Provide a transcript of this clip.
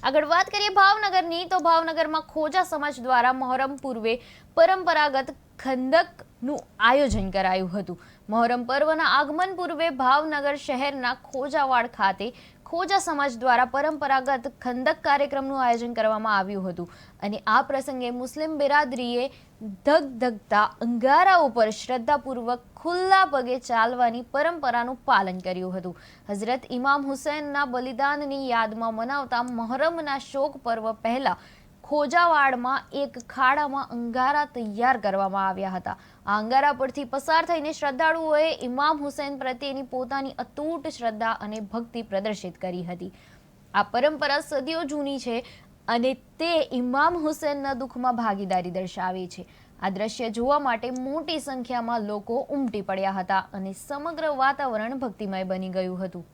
આગળ વાત કરીએ ભાવનગરની, તો ભાવનગરમાં ખોજા સમાજ દ્વારા મહોરમ પૂર્વે પરંપરાગત ખંદકનું આયોજન કરાયું હતું। મહોરમ પર્વના આગમન પૂર્વે ભાવનગર શહેરના ખોજાવાડ ખાતે ખોજા સમાજ દ્વારા પરંપરાગત ખંદક કાર્યક્રમનું આયોજન કરવામાં આવ્યું હતું અને આ પ્રસંગે મુસ્લિમ બિરાદરીએ ધગધગતા અંગારા ઉપર શ્રદ્ધાપૂર્વક ખુલ્લા પગે ચાલવાની પરંપરાનું પાલન કર્યું હતું। હઝરત ઇમામ હુસૈનના બલિદાનની યાદમાં મનાવતા મહોરમના શોક પર્વ પહેલા ખોજાવાડમાં એક ખાડામાં અંગારા તૈયાર કરવામાં આવ્યા હતા। આ અંગારા પરથી પસાર થઈને શ્રદ્ધાળુઓએ ઇમામ હુસૈન પ્રત્યેની પોતાની અતૂટ શ્રદ્ધા અને ભક્તિ પ્રદર્શિત કરી હતી। આ પરંપરા સદીઓ જૂની છે અને તે ઇમામ હુસૈનના દુઃખમાં ભાગીદારી દર્શાવે છે। આ દ્રશ્ય જોવા માટે મોટી સંખ્યામાં લોકો ઉમટી પડ્યા હતા અને સમગ્ર વાતાવરણ ભક્તિમય બની ગયું હતું।